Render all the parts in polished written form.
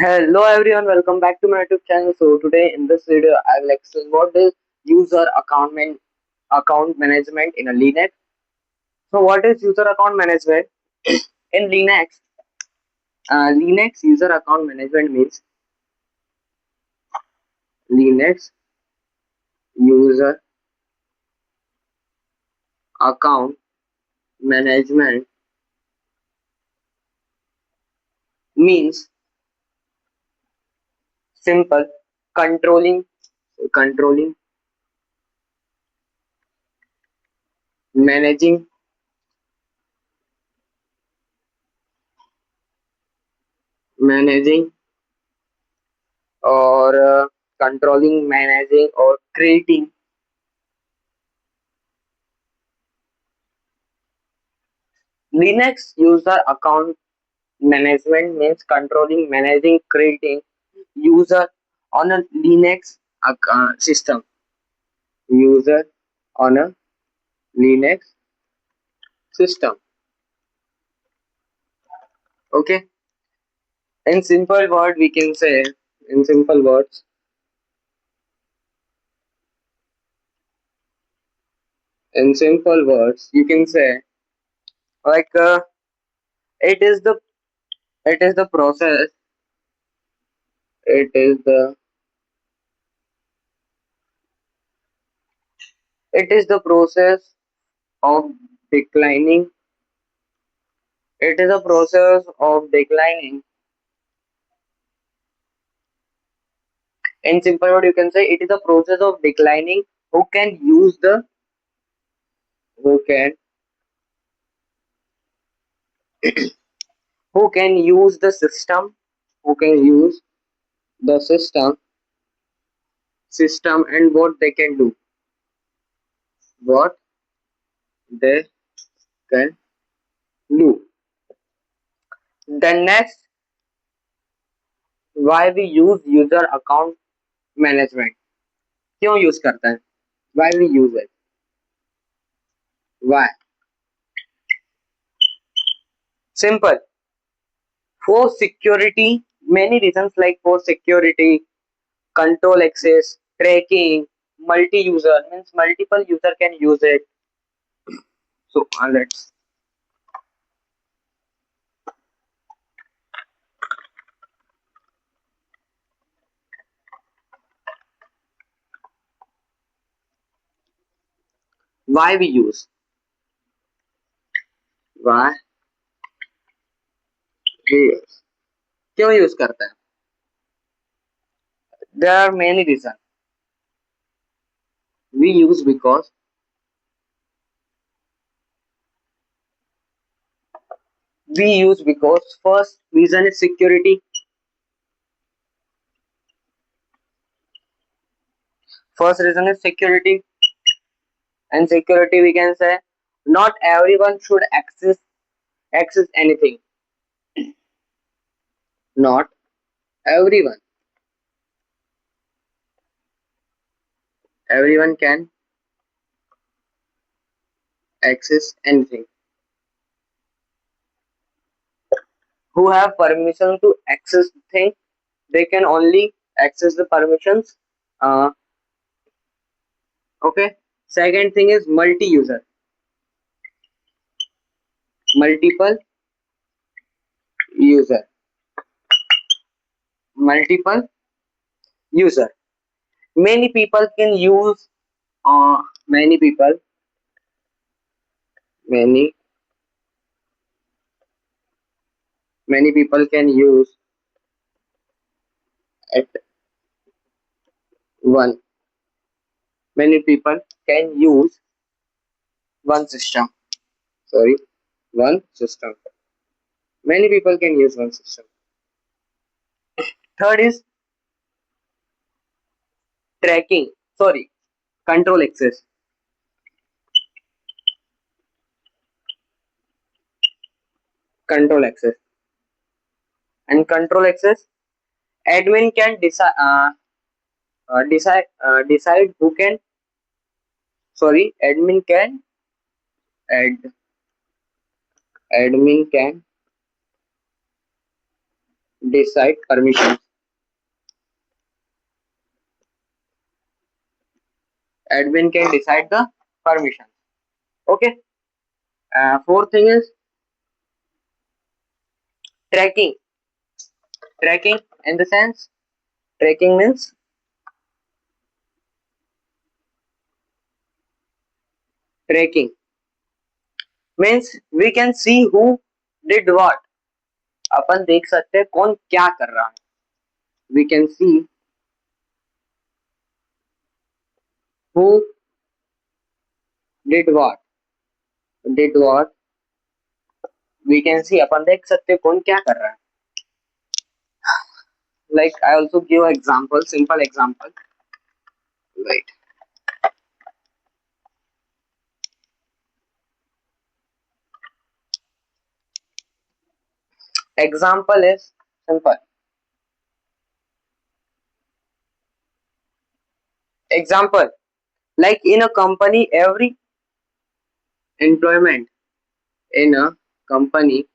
Hello everyone, welcome back to my YouTube channel. So today in this video, I will explain what is account management in a Linux. So what is user account management in Linux? Linux user account management means Linux user account management means simple controlling, managing, managing or controlling, managing or creating. Linux user account management means controlling, managing, creating user on a Linux system. User on a Linux system. Okay. In simple word, we can say in simple words. In simple words, you can say like it is the it is the process. It is the it is the process of declining. It is a process of declining. In simple word, you can say it is a process of declining who can use the who can who can use the system who can use the system and what they can do, what they can do. The next, why we use user account management, क्यों use करते हैं, why we use it, why? Simple, for security, many reasons, like for security, control access, tracking, multi-user means multiple user can use it. So let's, why we use, why we use, क्यों use करते हैं? There are many reasons. We use because first reason is security. First reason is security, and security we can say not everyone should access anything. Not everyone can access anything. Who have permission to access thing, they can only access the permissions. Uh, okay. Second thing is multi-user, multiple user, multiple user. Many people can use. Many people, many many people can use at one. Many people can use one system. Sorry, one system. Many people can use one system. Third is tracking. Sorry, control access. Control access and control access. Admin can decide who can. Sorry, ad, admin can decide permissions. Admin can decide the permissions. Okay. Fourth thing is tracking. Tracking in the sense, tracking means we can see who did what. अपन देख सकते हैं कौन क्या कर रहा है. We can see who did what. We can see अपन देख सकते हैं कौन क्या कर रहा है. Like I also give example, simple example. Right. Example is simple. Example, like in a company, employment in a company,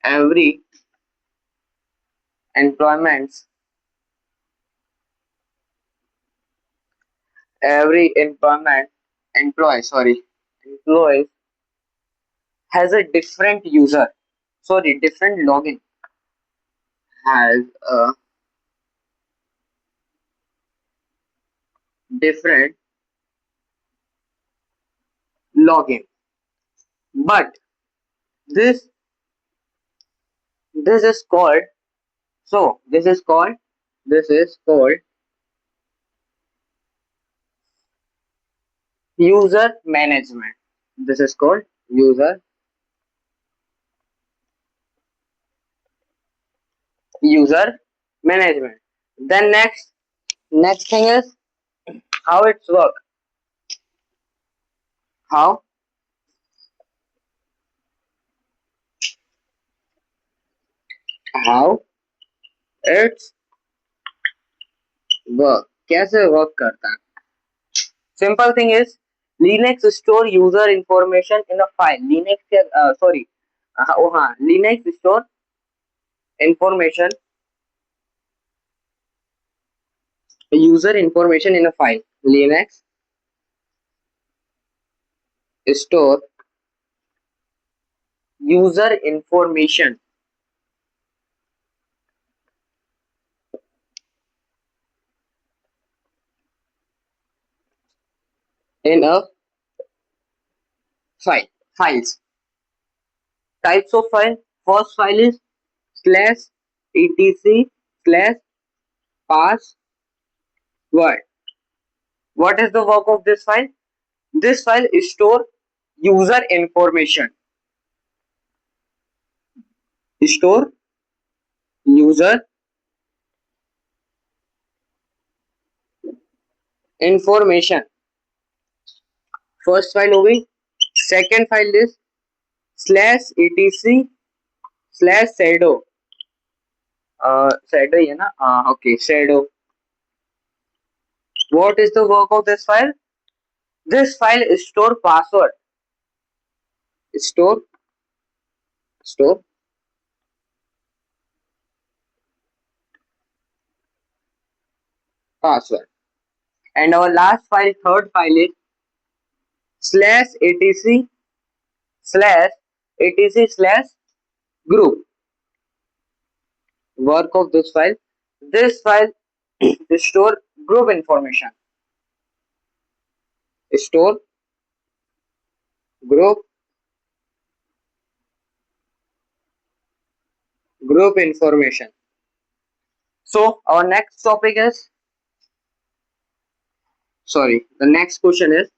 every employments, every employee has a different user. Sorry, different login has a different login. But this this is called this is called user management. This is called user management. Then next thing is how it's work. How how it's work. कैसे work करता है? Simple thing is Linux store user information in a file. Linux store information user information in a file. Linux store user information in a file. Files. Types of file. First file is slash etc slash password. What is the work of this file? This file store user information. Store user information. First file हो गई. Second file is slash etc slash shadow. Shadow है ना? Okay, shadow. What is the work of this file? This file store password. Store password. And our last file, third file is slash etc slash etc slash group. Work of this file. This file store group information. Store group information. So our next topic is the next question is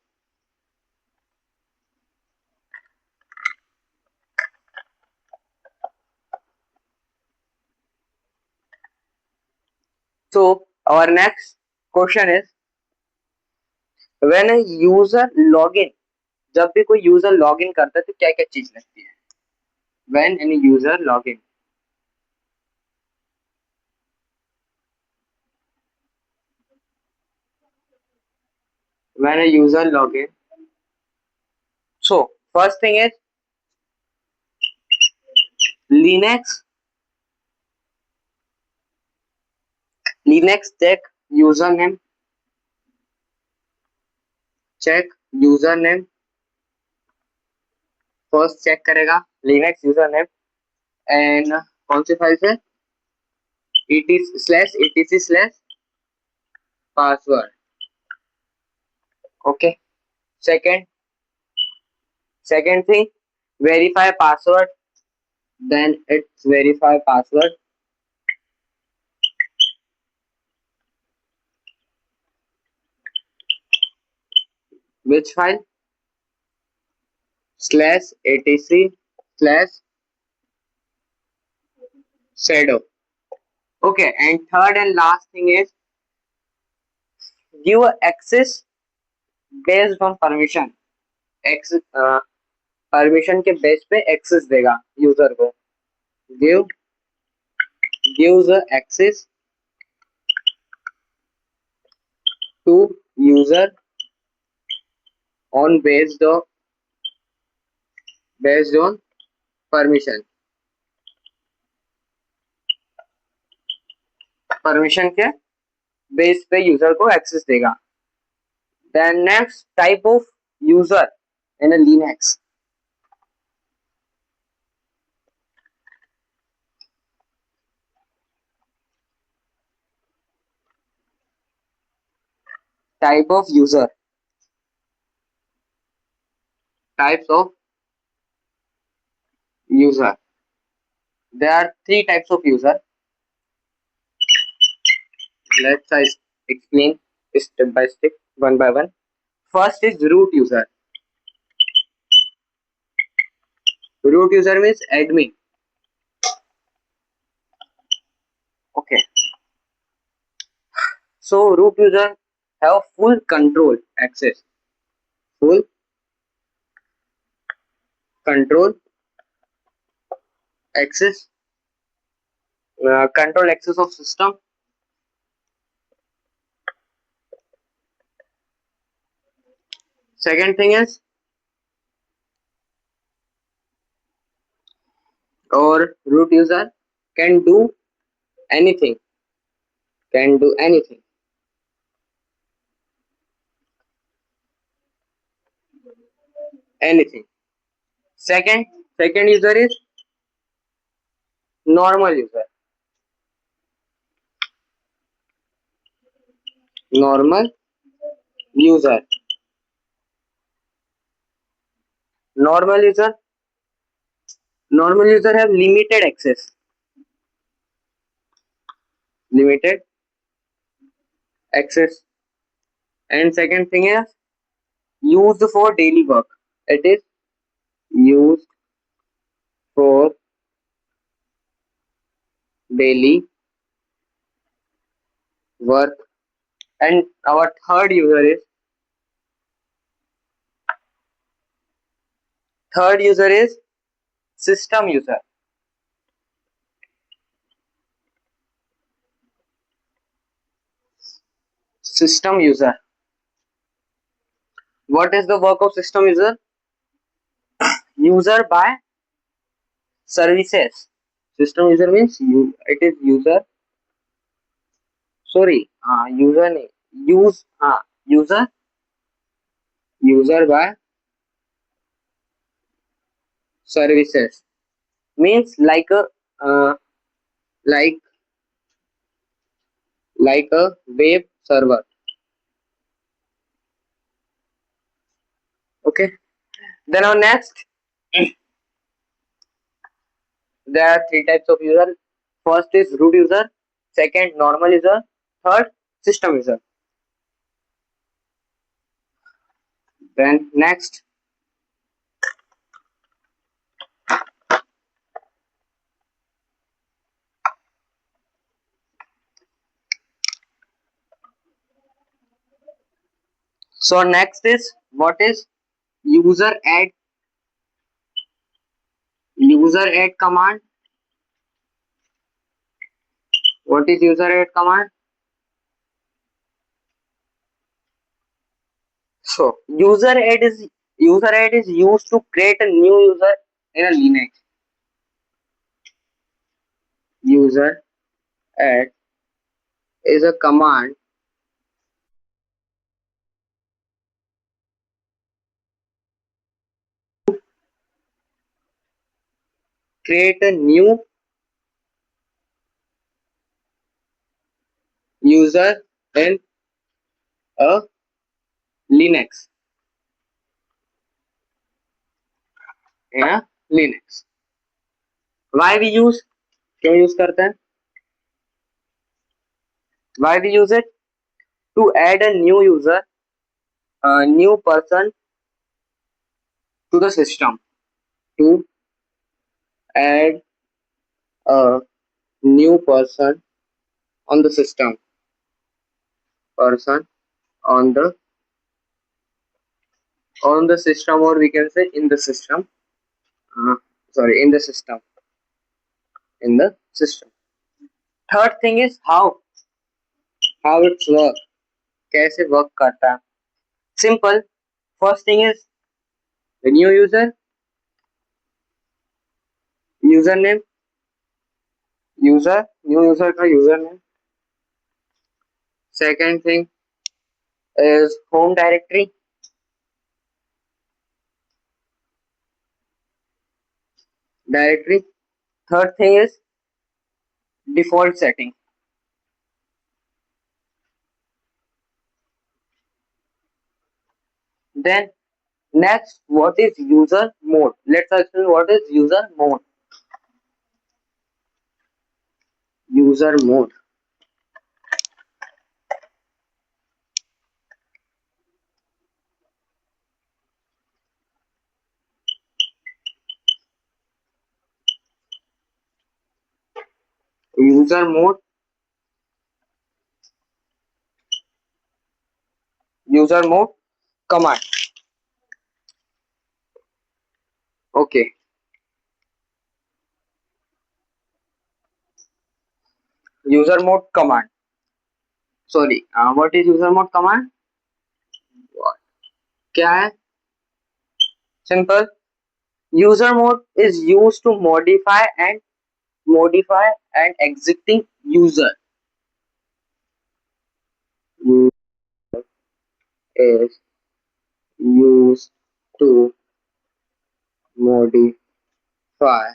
our next question is when a user login. जब भी कोई user login करता है तो क्या क्या चीज लगती है? When any user login. When a user login. So first thing is Linux Linux check username, check username, first check करेगा लिनक्स यूजरनेम एंड कौन सी फाइल से etc/etc/ password. Okay. Second thing, verify password, then it's verify password. Which file? /etc/shadow. Okay, and third and last thing is give access based on permission. Permission के base पे access देगा user को. Give gives access to user on based on permission. Permission के base पे user को access देगा. Then next type of user in a Linux. Type of user. Types of user. There are three types of user. Let's explain step by step, one by one. First is root user. Root user means admin. Okay. So root user have full control access. Full control access. Control access of system. Second thing is, or root user can do anything. Can do anything. Anything. Second user is normal user. Normal user. Normal user. Normal user have limited access. Limited access. And second thing is used for daily work. It is used for daily work. And our third user is system user. System user. What is the work of system user? User by services. System user means it is user. Sorry, user name. User by services means like a like a web server. Okay. Then our next, there are three types of user. First is root user, second normal user, third system user. Then next, so next is what is user add command. What is user add command? So user add is used to create a new user in a Linux. User add is a command create a new user in a Linux. Yeah, Linux. Why we use? क्यों use करते हैं? Why we use it? To add a new user, a new person to the system. To add a new person on the system. Person on the system, or we can say in the system. Uh, Sorry, in the system. In the system. Third thing is how it's work. कैसे work करता है. Simple. First thing is the new username, new user का username. Second thing is home directory. Third thing is default setting. Then next, what is user mode? Let's explain what is user mode. User mode. User mode. User mode command. Okay. User mode command. Sorry. What is user mode command? What? क्या है? Simple. User mode is used to modify an existing user. Is used to modify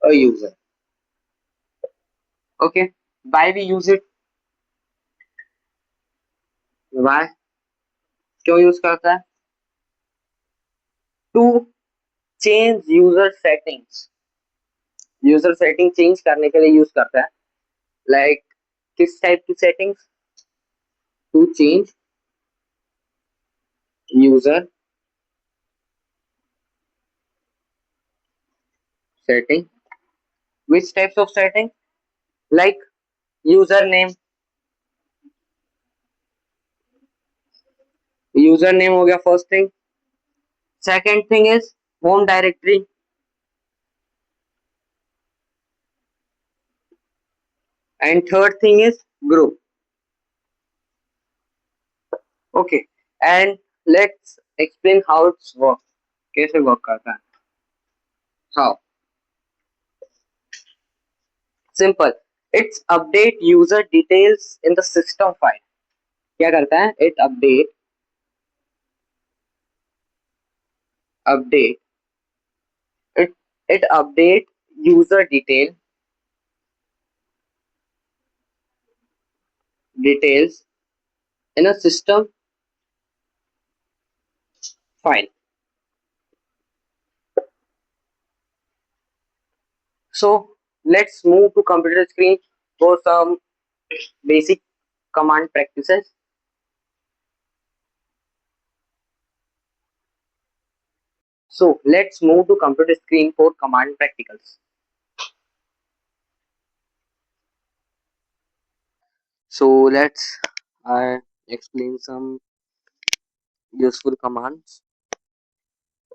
a user. Okay. Why we use it? Why? क्यों use करता है? To change user settings. User setting change करने के लिए use करता है. Like किस type की settings? To change user setting. Which types of setting? Like user name. User name हो गया first thing. Second thing is home directory. And third thing is group. Okay. And let's explain how it's work. कैसे work करता है? How? Simple. It's update user details in the system file. क्या करता है? It update it it update user details in a system file. So let's move to computer screen for some basic command practices. So let's move to computer screen for command practicals. So let's explain some useful commands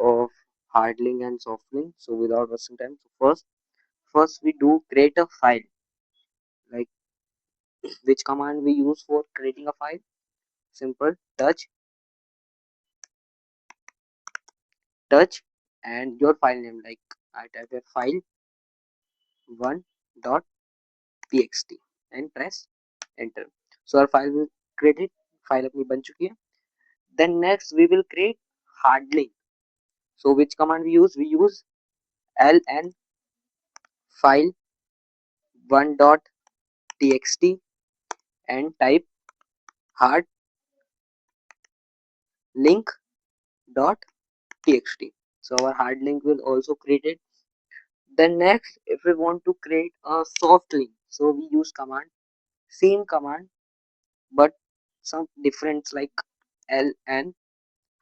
of hardling and softening. So without wasting time, so first we do create a file. Like which command we use for creating a file? Simple. Touch and your file name. Like I type a file 1.txt and press enter. So our file will create, file अपनी बन चुकी है. Then next we will create hard link. So which command we use? We use ln file 1.txt and type hard link dot txt. So our hard link will also create it. Then next, if we want to create a soft link, so we use command, same command, but some difference like ln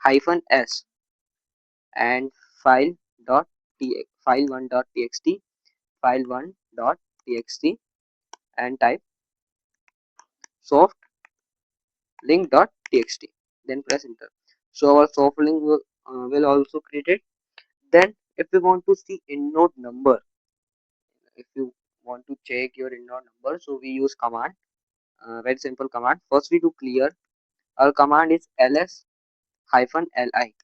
hyphen s and file dot file 1.txt, file 1.txt and type soft link dot txt. Then press enter. So our soft link will also create it. Then if we want to see inode number, if you want to check your inode number, so we use command, very simple command. First we do clear. Our command is ls hyphen li.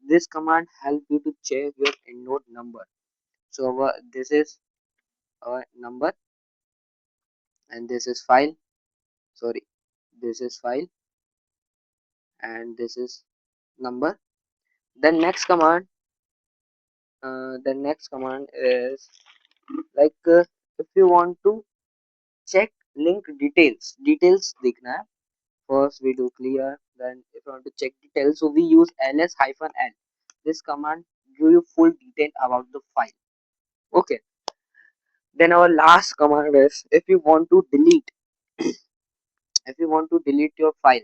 This command helps you to check your inode number. So this is our number and this is file. Sorry, this is file and this is number. Then next command is like if you want to check link details दिखना है. First we do clear. Then if you want to check details, so we use ls hyphen l. This command give you full detail about the file. Okay. Then our last command is if you want to delete, if you want to delete your file,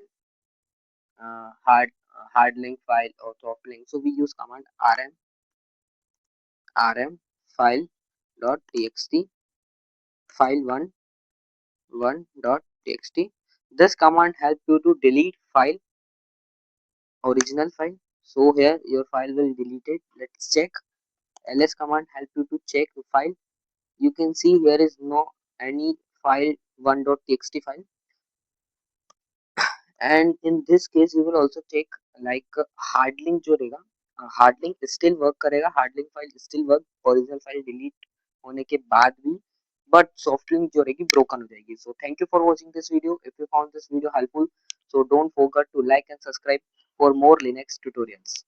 hard link file or soft link, so we use command rm file dot txt file 1 dot txt. This command helps you to delete file, original file. So here your file will delete it. Let's check. ls command help you to check the file. You can see here is no any file 1.txt file, and in this case you will also check like hard link जो रहेगा, hard link still work करेगा, hard link file still work, original file delete होने के बाद भी, but soft link जो रहेगी broken हो जाएगी. So thank you for watching this video. If you found this video helpful, so don't forget to like and subscribe for more Linux tutorials.